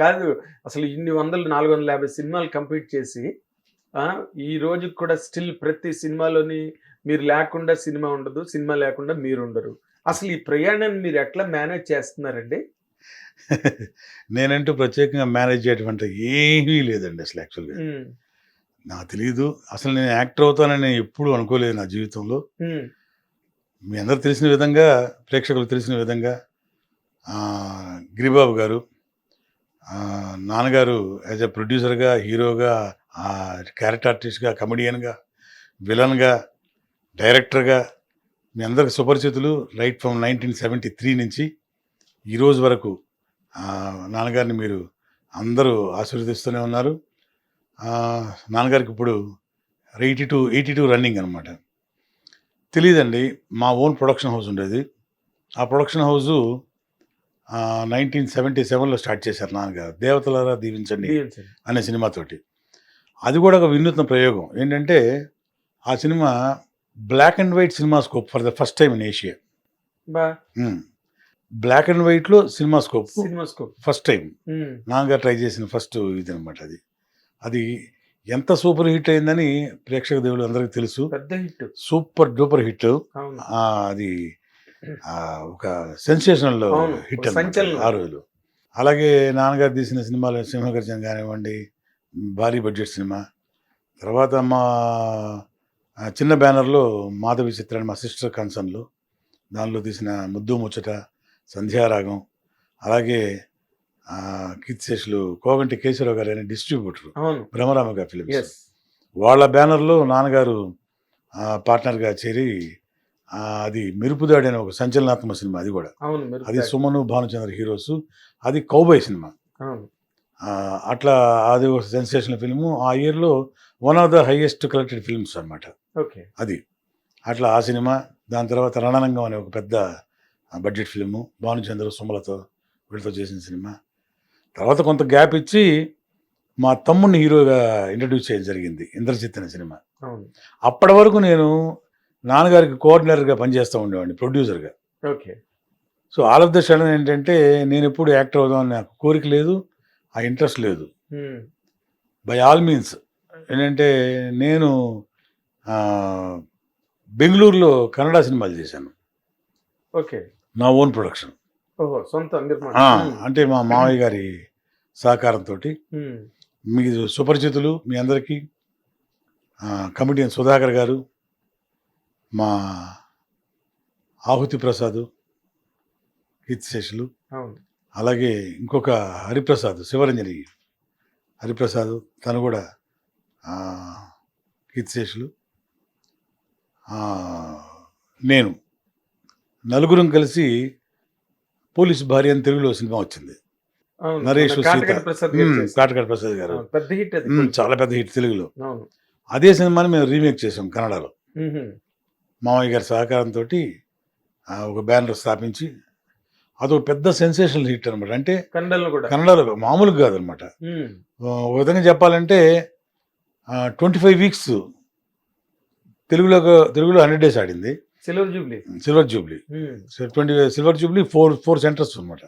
కాదు. అసలు ఇన్ని వందలు 450 సినిమాలు కంప్లీట్ చేసి ఈ రోజుకి కూడా స్టిల్ ప్రతి సినిమాలోని మీరు లేకుండా సినిమా ఉండదు. సినిమా లేకుండా మీరుండరు. అసలు ఈ ప్రయాణాన్ని మీరు ఎట్లా మేనేజ్ చేస్తున్నారండి? నేనంటూ ప్రత్యేకంగా మేనేజ్ చేయటమంటే ఏమీ లేదండి అసలు యాక్చువల్‌గా. హ్మ్. నాకు తెలీదు. అసలు నేను యాక్టర్ అవుతానని ఎప్పుడూ అనుకోలేదు నా జీవితంలో. హ్మ్. మీ అందరికి తెలిసిన విధంగా, ప్రేక్షకులకు తెలిసిన విధంగా గిరిబాబు గారు, నాన్నగారు యాజ్ ఎ ప్రొడ్యూసర్‌గా, హీరోగా, క్యారెక్టర్ ఆర్టిస్ట్‌గా, కమెడియన్‌గా, విలన్‌గా, డైరెక్టర్‌గా మీ అందరికి సుపరిచితులు. రైట్ ఫ్రమ్ 1973 నుంచి ఈ రోజు వరకు నాన్నగారిని మీరు అందరూ ఆశీర్వదిస్తూనే ఉన్నారు. నాన్నగారికి ఇప్పుడు 82 రన్నింగ్ అనమాట. తెలీదండి. మా ఓన్ ప్రొడక్షన్ హౌస్ ఉండేది. ఆ ప్రొడక్షన్ హౌసు 1977లో స్టార్ట్ చేశారు నాన్నగారు. 'దేవతలారా దీవించండి' అనే సినిమాతోటి. అది కూడా ఒక వినూత్న ప్రయోగం. ఏంటంటే ఆ cinema black and white CinemaScope for the first time in Asia. Black and వైట్లో సినిమాస్కోప్ ఫస్ట్ టైం నాన్నగారు ట్రై చేసిన ఫస్ట్ ఇది అనమాట. అది ఎంత సూపర్ హిట్ అయిందని ప్రేక్షక దేవుడు అందరికీ తెలుసు. పెద్ద హిట్, సూపర్ డూపర్ హిట్. అది ఒక సెన్సేషనల్ హిట్ ఆ రోజులు. అలాగే నాన్నగారు తీసిన సినిమాలు సింహగర్జన కానివ్వండి, భారీ బడ్జెట్ సినిమా. తర్వాత మా చిన్న బ్యానర్లో మాధవి చిత్రాన్ని మా సిస్టర్ కన్సర్న్లో దానిలో తీసిన ముద్దు ముచ్చట, సంధ్యారాగం, అలాగే కీర్తిశేషులు కోగంటి కేశవరావు గారు అనే డిస్ట్రిబ్యూటర్ బ్రహ్మరామ గారి ఫిలిమ్స్, వాళ్ళ బ్యానర్లో నాన్నగారు పార్ట్నర్గా చేరి అది మెరుపుదాడి అనే ఒక సంచలనాత్మక సినిమా. అది కూడా అది సుమను, భానుచంద్ర హీరోస్. అది కౌబాయ్ సినిమా. అట్లా అది ఒక సెన్సేషనల్ ఫిల్ము. ఆ ఇయర్లో one of the highest collected films అనమాట అది. అట్లా ఆ సినిమా. దాని తర్వాత రణరంగం అనే ఒక పెద్ద బడ్జెట్ ఫిల్ము, భానుచంద్ర సుమలతో వీళ్ళతో చేసిన సినిమా. తర్వాత కొంత గ్యాప్ ఇచ్చి మా తమ్ముడిని హీరోగా ఇంట్రడ్యూస్ చేయడం జరిగింది, ఇంద్రజిత్ అనే సినిమా. అప్పటి వరకు నేను నాన్నగారికి కోఆర్డినేటర్గా పనిచేస్తూ ఉండేవాడిని, ప్రొడ్యూసర్గా. So all of the sudden ఏంటంటే నేను ఎప్పుడు యాక్టర్ అవుదామని నాకు కోరిక లేదు, ఆ ఇంట్రెస్ట్ లేదు. బై ఆల్ మీన్స్ ఏంటంటే నేను బెంగళూరులో కన్నడ సినిమాలు చేశాను. నా ఓన్ ప్రొడక్షన్. అంటే మా మావయ్య గారి సహకారంతో. మీ సుపరిచితులు మీ అందరికీ కమిడియన్ సుధాకర్ గారు, మా ఆహుతి ప్రసాద్, కీర్తిశేషులు, అలాగే ఇంకొక హరిప్రసాద్, శివరంజని హరిప్రసాద్, తను కూడా కీర్తిశేషులు, నేను నలుగురం కలిసి పోలీసు భార్య అని తెలుగులో సినిమా వచ్చింది. నరేష్, కాటకాడ ప్రసాద్ గారు, చాలా పెద్ద హిట్ తెలుగులో. అదే సినిమాని మేము రీమేక్ చేసాం కన్నడలో. మామయ్య గారి సహకారంతో ఒక బ్యానర్ స్థాపించి అదొక పెద్ద సెన్సేషనల్ హిట్ అనమాట. అంటే కన్నడలో మామూలుగా కాదనమాట. ఒక విధంగా చెప్పాలంటే 25 వీక్స్ తెలుగులో 100 days ఆడింది. సిల్వర్ జూబ్లీ 4 సెంటర్స్ అనమాట.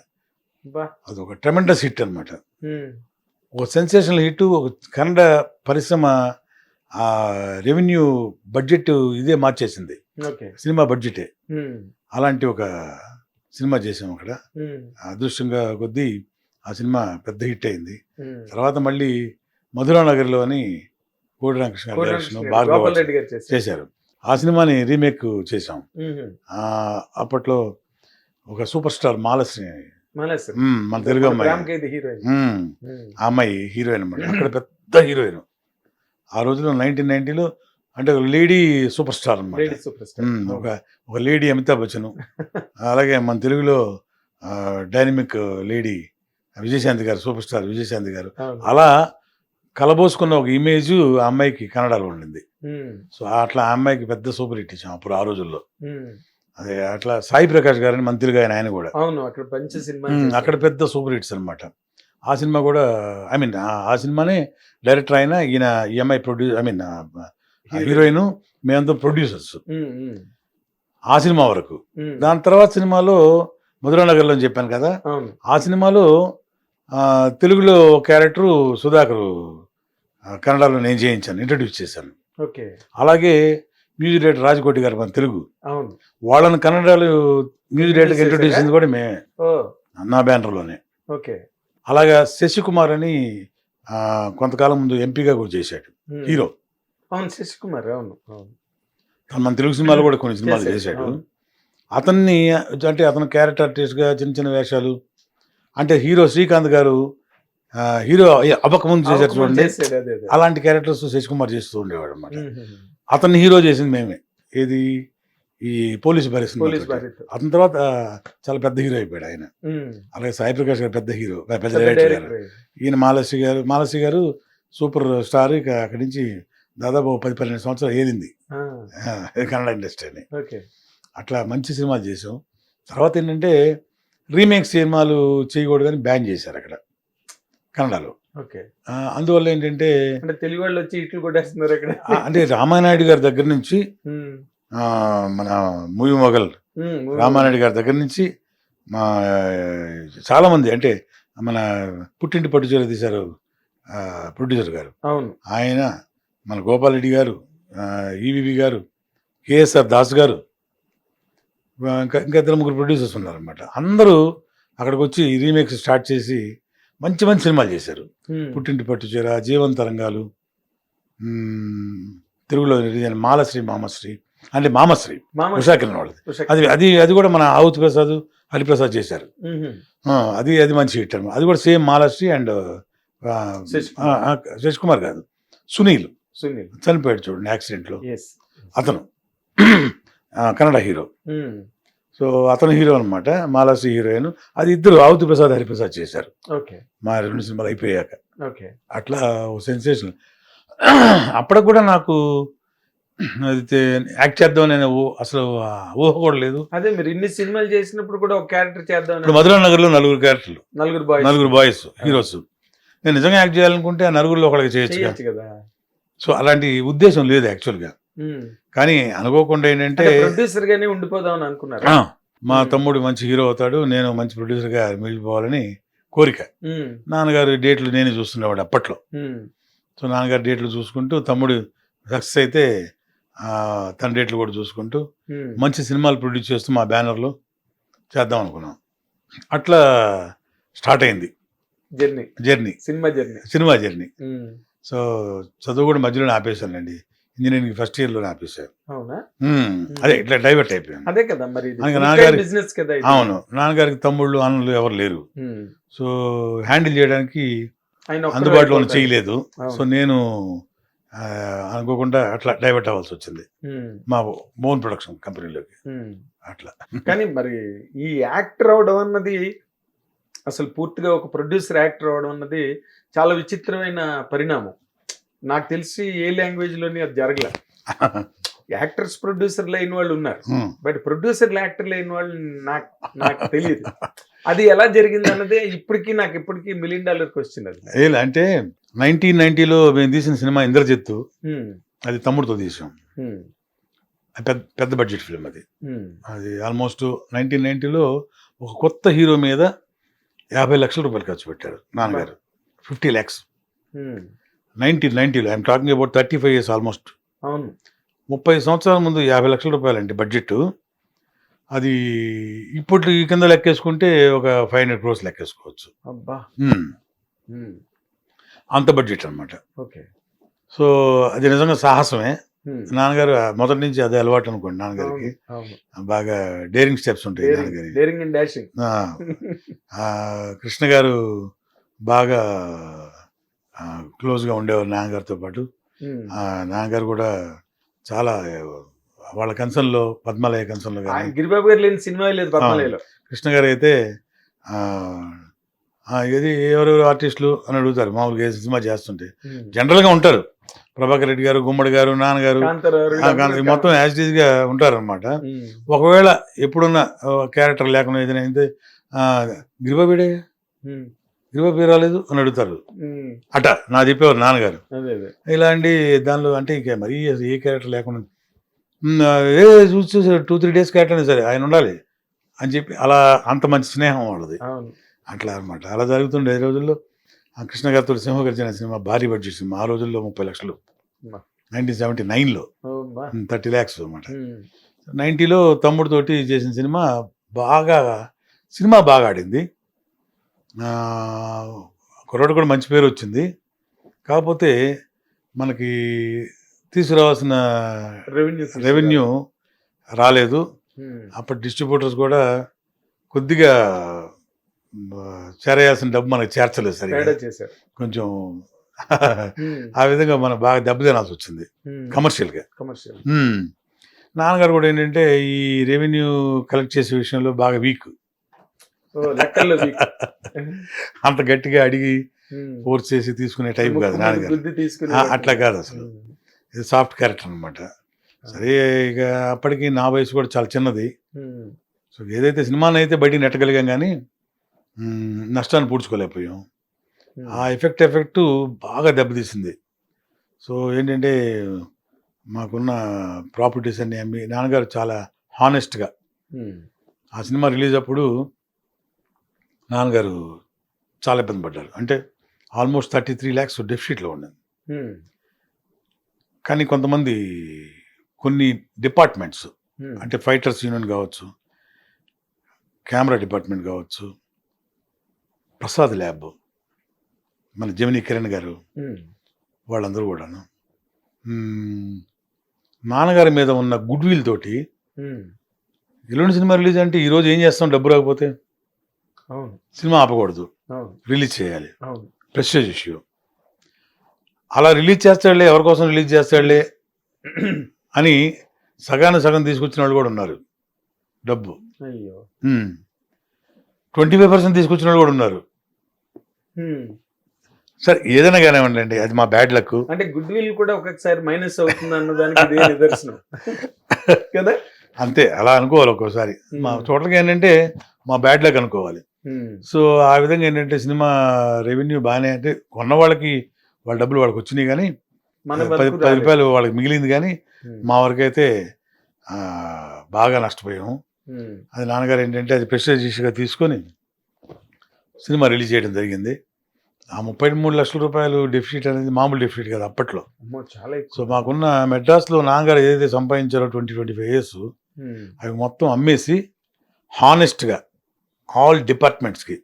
అదొక ట్రెమెండస్ హిట్ అనమాట. ఒక సెన్సేషనల్ హిట్. ఒక కన్నడ పరిశ్రమ రెవెన్యూ బడ్జెట్ ఇదే మార్చేసింది, సినిమా బడ్జెటే. అలాంటి ఒక సినిమా చేసాం అక్కడ. అదృష్టంగా కొద్దీ ఆ సినిమా పెద్ద హిట్ అయింది. తర్వాత మళ్ళీ మధురానగర్లో అని కోడి రామకృష్ణ డైరెక్షన్, భార్గవ చేశారు. ఆ సినిమాని రీమేక్ చేశాం. అప్పట్లో ఒక సూపర్ స్టార్ మాలశ్రీ, మన తెలుగు అమ్మాయి, ఆ అమ్మాయి హీరోయిన్ అనమాట. అక్కడ పెద్ద హీరోయిన్ ఆ రోజులో 1990లో. అంటే ఒక లేడీ సూపర్ స్టార్ అనమాట. ఒక లేడీ అమితాబ్ బచ్చన్. అలాగే మన తెలుగులో డైనమిక్ లేడీ విజయశాంతి గారు, సూపర్ స్టార్ విజయశాంతి గారు. అలా కలబోసుకున్న ఒక ఇమేజ్ ఆ అమ్మాయికి కన్నడలో ఉండింది. సో అట్లా ఆ అమ్మాయికి పెద్ద సూపర్ హిట్ ఇచ్చాం అప్పుడు ఆ రోజుల్లో. అదే అట్లా సాయి ప్రకాష్ గారని మన తెలుగు ఆయన కూడా అక్కడ పెద్ద సూపర్ హిట్స్ అనమాట. ఆ సినిమా కూడా ఆ సినిమానే డైరెక్టర్ అయినా ఈయన, ఈఎంఐ హీరోయిన్, మేమంతా ప్రొడ్యూసర్స్ ఆ సినిమా వరకు. దాని తర్వాత సినిమాలో మధురానగర్లో చెప్పాను కదా, ఆ సినిమాలో తెలుగులో క్యారెక్టరు సుధాకర్ కన్నడలో నేను చేయించాను, ఇంట్రడ్యూస్ చేశాను. ఓకే. అలాగే మ్యూజిక్ డైరెక్టర్ రాజకోటి గారు మన తెలుగు, అవును, వాళ్ళని కన్నడలో మ్యూజిక్ డైరెక్టర్ ఇంట్రడ్యూస్ చేసింది కూడా మేమే, నా బ్యానర్లోనే. ఓకే. అలాగా శశికుమార్ అని కొంతకాలం ముందు ఎంపీగా కూడా చేశాడు, హీరో. అవును, శశికుమార్. అవును, మన తెలుగు సినిమాలు కూడా కొన్ని సినిమాలు చేశాడు. అతన్ని అంటే అతను క్యారెక్టర్ ఆర్టిస్ట్గా చిన్న చిన్న వేషాలు, అంటే హీరో శ్రీకాంత్ గారు హీరో అవ్వకముందు చేశారు చూడండి, అలాంటి క్యారెక్టర్స్ శశికుమార్ చేస్తూ ఉండేవాడు అనమాట. అతన్ని హీరో చేసింది మేమే. ఏది ఈ పోలీసు భార్య. అతని తర్వాత చాలా పెద్ద హీరో అయిపోయాడు ఆయన. అలాగే సాయి ప్రకాష్ గారు పెద్ద హీరో, పెద్ద డైరెక్టర్ గారు. ఈయన మాలశ్రీ గారు సూపర్ స్టార్. ఇక అక్కడి నుంచి దాదాపు 10-12 సంవత్సరాలు ఏలింది కన్నడ ఇండస్ట్రీని. అట్లా మంచి సినిమాలు చేసాం. తర్వాత ఏంటంటే రీమేక్ సినిమాలు చేయకూడదని బ్యాన్ చేశారు అక్కడ కన్నడలో. అందువల్ల ఏంటంటే తెలుగు వాళ్ళు వచ్చి ఇట్లు కొట్టేస్తున్నారు అక్కడ. అంటే రామానాయుడు గారి దగ్గర నుంచి, మన మూవీ మొగల్ రామానాయుడు గారి దగ్గర నుంచి చాలా మంది, అంటే మన పుట్టింటి పట్టుచీర తీశారు ప్రొడ్యూసర్ గారు, ఆయన, మన గోపాల్ రెడ్డి గారు, ఈవీవి గారు, కేఎస్ఆర్ దాస్ గారు, ఇంకా 2-3 ప్రొడ్యూసర్స్ ఉన్నారనమాట. అందరూ అక్కడికి వచ్చి రీమేక్స్ స్టార్ట్ చేసి మంచి మంచి సినిమాలు చేశారు. పుట్టింటి పట్టుచీర, జీవంతరంగాలు, తెలుగులో మామశ్రీ అంటే మామశ్రీ ఉషాకిరణ్ వాళ్ళది. అది కూడా మన ఆవుత్ ప్రసాద్, హరిప్రసాద్ చేశారు. అది మంచి హిట్ అనమాట. అది కూడా సేమ్ మాలశ్రీ అండ్ శశికుమార్ కాదు, సునీల్ చనిపోయాడు చూడండి యాక్సిడెంట్లో, అతను కన్నడ హీరో. సో అతను హీరో అనమాట, మాలాశ్రీ హీరోయిన్. అది ఇద్దరు ఆవుతు ప్రసాద్, హరిప్రసాద్ చేశారు మా 2 సినిమాలు అయిపోయాక. అట్లా సెన్సేషన్. అప్పటికి కూడా నాకు అది యాక్ట్ చేద్దాం నేను అసలు ఊహ కూడా లేదు. అదే మీరు ఇన్ని సినిమాలు చేసినప్పుడు కూడా ఒక క్యారెక్టర్ చేద్దాం. ఇప్పుడు మధురా నగర్లో 4 క్యారెక్టర్లు, 4 బాయ్స్ హీరోస్. నేను నిజంగా యాక్ట్ చేయాలనుకుంటే ఆ 4గురిలో ఒకరికి చేయొచ్చు కదా. సో అలాంటి ఉద్దేశం లేదు యాక్చువల్గా. కానీ అనుకోకుండా ఏంటంటే ప్రొడ్యూసర్ గానే ఉండిపోదాం అనుకున్నారు. మా తమ్ముడు మంచి హీరో అవుతాడు, నేను మంచి ప్రొడ్యూసర్గా మిగిలిపోవాలని కోరిక. నాన్నగారు డేట్లు నేనే చూస్తుండేవాడు అప్పట్లో. సో నాన్నగారు డేట్లు చూసుకుంటూ, తమ్ముడు సక్సెస్ అయితే తన డేట్లు కూడా చూసుకుంటూ మంచి సినిమాలు ప్రొడ్యూస్ చేస్తూ మా బ్యానర్లో చేద్దాం అనుకున్నాం. అట్లా స్టార్ట్ అయింది జర్నీ, సినిమా జర్నీ. సో చదువు కూడా మధ్యలోనే ఆపేశానండి, ఇంజనీరింగ్ ఫస్ట్ ఇయర్లోనే ఆపేశాను. అదే ఇట్లా డైవర్ట్ అయిపోయాను. అదే కదా మరి, అవును, నాన్నగారికి తమ్ముళ్ళు అన్నలు ఎవరు లేరు. సో హ్యాండిల్ చేయడానికి అందుబాటులో చేయలేదు. సో నేను అనుకోకుండా అట్లా డైవర్ట్ అవ్వాల్సి వచ్చింది మా ఓన్ ప్రొడక్షన్ కంపెనీలోకి. అట్లా. కానీ మరి ఈ యాక్టర్ అవడం అన్నది, అసలు పూర్తిగా ఒక ప్రొడ్యూసర్ యాక్టర్ అవడం అన్నది చాలా విచిత్రమైన పరిణామం. నాకు తెలిసి ఏ లాంగ్వేజ్ లోని అది జరగలే. యాక్టర్స్ ప్రొడ్యూసర్లు అయిన వాళ్ళు ఉన్నారు, బట్ ప్రొడ్యూసర్లు యాక్టర్లు అయిన వాళ్ళు నాకు తెలియదు. అది ఎలా జరిగింది అన్నదే ఇప్పటికీ $1 మిలియన్ క్వశ్చన్. అది అంటే 1990లో మేము తీసిన సినిమా ఇంద్రజిత్తు, అది తమ్ముడితో తీసాం. పెద్ద బడ్జెట్ ఫిల్మ్ అది. అది ఆల్మోస్ట్ 1990లో ఒక కొత్త హీరో మీద 50 లక్షల రూపాయలు ఖర్చు పెట్టారు నాన్నగారు, 50 lakhs. 1990లో I'm talking about 35 years almost. 30 సంవత్సరాల ముందు 50 లక్షల రూపాయలు అంటే బడ్జెట్. అది ఇప్పుడు ఈ కింద లెక్కేసుకుంటే ఒక 500 crores లెక్కేసుకోవచ్చు. అంత బడ్జెట్ అనమాట. సో అది నిజంగా సాహసమే. నాన్నగారు మొదటి నుంచి అదే అలవాటు అనుకోండి. నాన్నగారికి బాగా డేరింగ్ స్టెప్స్ ఉంటాయి నాన్నగారి. కృష్ణ గారు బాగా క్లోజ్గా ఉండేవారు నాన్నగారితో పాటు. నాన్నగారు కూడా చాలా వాళ్ళ కన్సర్న్లో, పద్మాలయ కన్సర్న్లో కానీ, గిరిబాబు గారు లేని సినిమా లేదు పద్మాలయలో. కృష్ణ గారు అయితే ఇది ఎవరెవరు ఆర్టిస్టులు అని అడుగుతారు మామూలుగా సినిమా చేస్తుంటే. జనరల్గా ఉంటారు, ప్రభాకర్ రెడ్డి గారు, గుమ్మడి గారు, నాన్నగారు, మొత్తం యాజ్ ఇట్ ఈజ్ గా ఉంటారు అనమాట. ఒకవేళ ఎప్పుడున్న క్యారెక్టర్ లేకుండా ఏదైనా అయితే గిరిబాబీడే, గిరిబాబీ రాలేదు అని అడుగుతారు. అట నా చెప్పేవారు నాన్నగారు. ఇలాంటి దానిలో అంటే ఇక మరీ ఏ క్యారెక్టర్ లేకుండా చూసి 2-3 days క్యారెక్టర్ అయినా సరే ఆయన ఉండాలి అని చెప్పి, అలా అంత మంచి స్నేహం వాళ్ళది. అట్లా అనమాట. అలా జరుగుతుండే ఈ రోజుల్లో. ఆ కృష్ణ గారితో సింహగర్జన సినిమా భారీ బడ్జెట్ సినిమా. ఆ రోజుల్లో 30 లక్షలు. అబ్బా! 1979లో అబ్బా! 30 lakhs అనమాట. హ్మ్. 90లో తమ్ముడితోటి చేసిన సినిమా బాగా ఆడింది. కుర్రాడు కూడా మంచి పేరు వచ్చింది. కాకపోతే మనకి తీసుకురావాల్సిన రెవెన్యూ రాలేదు. అప్పటి డిస్ట్రిబ్యూటర్స్ కూడా కొద్దిగా చేరేయాల్సిన డబ్బు మనకి చేర్చలేదు సరిగ్గా. కొంచెం ఆ విధంగా మనం బాగా దెబ్బతినాల్సి వచ్చింది కమర్షియల్గా. నాన్నగారు కూడా ఏంటంటే ఈ రెవెన్యూ కలెక్ట్ చేసే విషయంలో బాగా వీక్. అంత గట్టిగా అడిగి ఫోర్స్ చేసి తీసుకునే టైప్ కాదు నాన్నగారు. అట్లా కాదు అసలు. ఇది సాఫ్ట్ క్యారెక్టర్ అనమాట. సరే ఇక అప్పటికి నా వయసు కూడా చాలా చిన్నది. సో ఏదైతే సినిమాని అయితే బయటికి నెట్టగలిగాం కానీ నష్టాన్ని పూడ్చుకోలేకపోయాం. ఆ ఎఫెక్ట్ బాగా దెబ్బతీసింది. సో ఏంటంటే మాకున్న ప్రాపర్టీస్ అన్ని అమ్మి నాన్నగారు చాలా హానెస్ట్గా ఆ సినిమా రిలీజ్ అప్పుడు నాన్నగారు చాలా ఇబ్బంది పడ్డారు. అంటే ఆల్మోస్ట్ 33 lakhs డెఫిసిట్లో ఉన్నది. కానీ కొన్ని డిపార్ట్మెంట్స్ అంటే ఫైటర్స్ యూనియన్ కావచ్చు, కెమెరా డిపార్ట్మెంట్ కావచ్చు, ప్రసాద్ ల్యాబ్, మన జమినీ కిరణ్ గారు, వాళ్ళందరూ కూడాను నాన్నగారి మీద ఉన్న గుడ్ విల్ తోటి ఎల్లుండి సినిమా రిలీజ్ అంటే ఈరోజు ఏం చేస్తాం, డబ్బు రాకపోతే సినిమా ఆపకూడదు, రిలీజ్ చేయాలి, ప్రెస్టేజ్ ఇష్యూ. అలా రిలీజ్ చేస్తాడులే, ఎవరి కోసం రిలీజ్ చేస్తాడులే అని సగం తీసుకొచ్చిన వాళ్ళు కూడా ఉన్నారు. డబ్బు 25% తీసుకొచ్చిన వాళ్ళు కూడా ఉన్నారు. సరే ఏదైనా కానివ్వండి, అది మా బ్యాడ్ లక్. అంటే గుడ్ విల్ కూడా ఒక్కొక్కసారి మైనస్ అవుతుంది అన్నదానికి నిదర్శనం కదా. అంతే, అలా అనుకోవాలి ఒక్కోసారి. మా టోటల్గా ఏంటంటే మా బ్యాడ్ లక్ అనుకోవాలి. సో ఆ విధంగా ఏంటంటే సినిమా రెవెన్యూ బాగానే, అంటే కొన్న వాళ్ళకి వాళ్ళ డబ్బులు వాళ్ళకి వచ్చినాయి కానీ 10 రూపాయలు వాళ్ళకి మిగిలింది. కానీ మా వరకైతే బాగా నష్టపోయాము. అది నాన్నగారు ఏంటంటే అది ప్రెస్టేజ్ ఇష్యూగా తీసుకొని సినిమా రిలీజ్ చేయడం జరిగింది. ఆ 33 లక్షల రూపాయలు డెఫిసిట్ అనేది మామూలు డెఫిసిట్ కదా అప్పట్లో. సో మాకున్న మెడ్రాస్లో నాన్నగారు ఏదైతే సంపాదించారో 20-25 years అవి మొత్తం అమ్మేసి హానెస్ట్గా ఆల్ డిపార్ట్మెంట్స్కి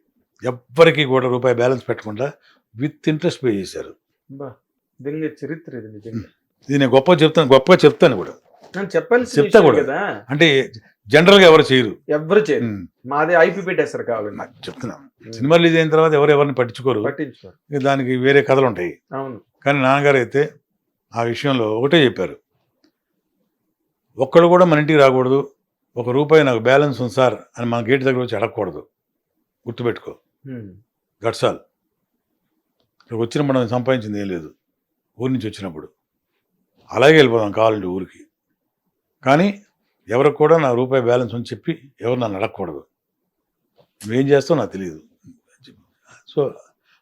ఎవ్వరికి కూడా రూపాయి బ్యాలెన్స్ పెట్టకుండా విత్ ఇంట్రెస్ట్ పే చేశారు. చరిత్ర ఇది నేను గొప్పగా చెప్తాను కూడా, చెప్తా కూడా. అంటే జనరల్గా ఎవరు చేయరు. మాదే ఐపీ పెట్టేస్తారు కావాలని చెప్తున్నాను. సినిమా రిలీజ్ అయిన తర్వాత ఎవరిని పట్టించుకోరు, దానికి వేరే కథలు ఉంటాయి. కానీ నాన్నగారు అయితే ఆ విషయంలో ఒకటే చెప్పారు, ఒక్కడు కూడా మన ఇంటికి రాకూడదు, 1 రూపాయి నాకు బ్యాలెన్స్ ఉంది సార్ అని మన గేట్ దగ్గర వచ్చి అడగకూడదు, గుర్తుపెట్టుకో, గట్సాల్. ఇక్కడికి వచ్చిన మనం సంపాదించింది ఏం లేదు, ఊరి నుంచి వచ్చినప్పుడు అలాగే వెళ్ళిపోదాం కావాలంటే ఊరికి, కానీ ఎవరికి కూడా నా రూపాయి బ్యాలెన్స్ అని చెప్పి ఎవరు నన్ను అడగకూడదు, నువ్వేం చేస్తావు నాకు తెలియదు. సో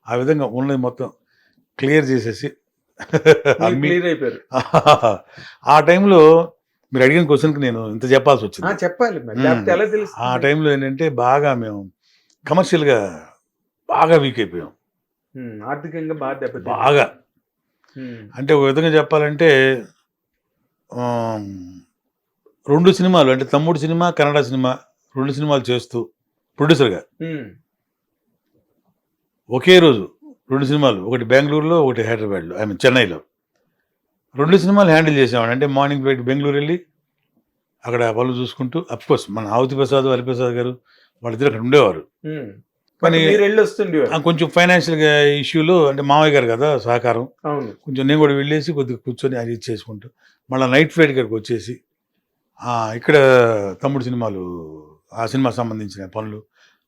ఆ విధంగా ఉన్నది మొత్తం క్లియర్ చేసేసి ఆ టైంలో మీరు అడిగిన క్వశ్చన్కి నేను ఇంత చెప్పాల్సి వచ్చింది. చెప్పాలి. ఆ టైంలో ఏంటంటే బాగా మేము కమర్షియల్గా బాగా వీక్ అయిపోయాం, ఆర్థికంగా బాగా. అంటే ఒక విధంగా చెప్పాలంటే 2 సినిమాలు, అంటే తమ్ముడు సినిమా, కన్నడ సినిమా, 2 సినిమాలు చేస్తూ ప్రొడ్యూసర్గా ఒకే రోజు 2 సినిమాలు, ఒకటి బెంగళూరులో, ఒకటి హైదరాబాద్లో, చెన్నైలో 2 సినిమాలు హ్యాండిల్ చేసామండి. అంటే మార్నింగ్ ఫ్లైట్ బెంగళూరు వెళ్ళి అక్కడ పనులు చూసుకుంటూ, అఫ్కోర్స్ మన ఆవుతి ప్రసాద్, హరిప్రసాద్ గారు వాళ్ళిద్దరు అక్కడ ఉండేవారు. కానీ కొంచెం ఫైనాన్షియల్గా ఇష్యూలు, అంటే మామయ్య గారు కదా సహకారం, కొంచెం నేను కూడా వెళ్ళేసి కొద్దిగా కూర్చొని అది చేసుకుంటూ మళ్ళీ నైట్ ఫ్లైట్ గారికి వచ్చేసి ఇక్కడ తమ్ముడు సినిమాలు, ఆ సినిమా సంబంధించిన పనులు,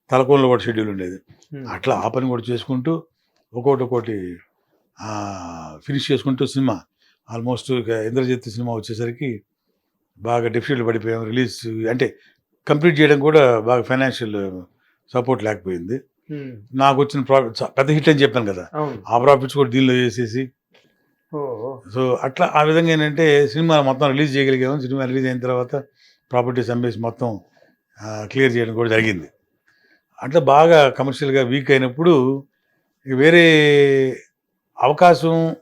తలకోనలో కూడా షెడ్యూల్ ఉండేది, అట్లా ఆ పని కూడా చేసుకుంటూ ఒక్కొక్కటి ఫినిష్ చేసుకుంటూ సినిమా ఆల్మోస్ట్ ఇక ఇంద్రజిత్ సినిమా వచ్చేసరికి బాగా డెఫిసిట్లు పడిపోయాం. రిలీజ్ అంటే కంప్లీట్ చేయడం కూడా బాగా ఫైనాన్షియల్ సపోర్ట్ లేకపోయింది. నాకు వచ్చిన ప్రాఫిట్ పెద్ద హిట్ అని చెప్పాను కదా, ఆ ప్రాఫిట్స్ కూడా దీనిలో వేసేసి, సో అట్లా ఆ విధంగా ఏంటంటే సినిమా మొత్తం రిలీజ్ చేయగలిగాము. సినిమా రిలీజ్ అయిన తర్వాత ప్రాపర్టీస్ అమ్మేసి మొత్తం క్లియర్ చేయడం కూడా జరిగింది. అట్లా బాగా కమర్షియల్గా వీక్ అయినప్పుడు ఇక వేరే అవకాశం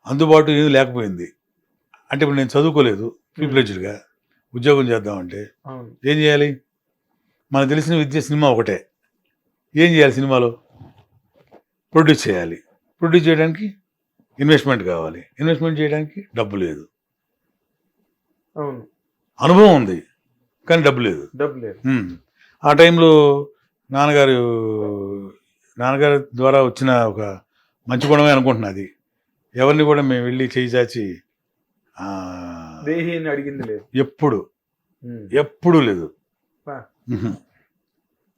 అందుబాటు ఏది లేకపోయింది. అంటే ఇప్పుడు నేను చదువుకోలేదు ఫుల్ ఫ్లెడ్జ్డ్గా, ఉద్యోగం చేద్దామంటే అవును. ఏం చేయాలి? మనకు తెలిసిన విద్య సినిమా ఒకటే. ఏం చేయాలి సినిమాలో? ప్రొడ్యూస్ చేయాలి. ప్రొడ్యూస్ చేయడానికి ఇన్వెస్ట్మెంట్ కావాలి. ఇన్వెస్ట్మెంట్ చేయడానికి డబ్బు లేదు. అవును. అనుభవం ఉంది కానీ డబ్బు లేదు. డబ్బు లేదు. ఆ టైంలో నాన్నగారి ద్వారా వచ్చిన ఒక మంచి గుణమే అనుకుంటున్నా అది. ఎవరిని కూడా మేము వెళ్ళి చేయి చాచి దేహి అని అడిగింది లేదు. ఎప్పుడు లేదు. ఆ. మ్మ్.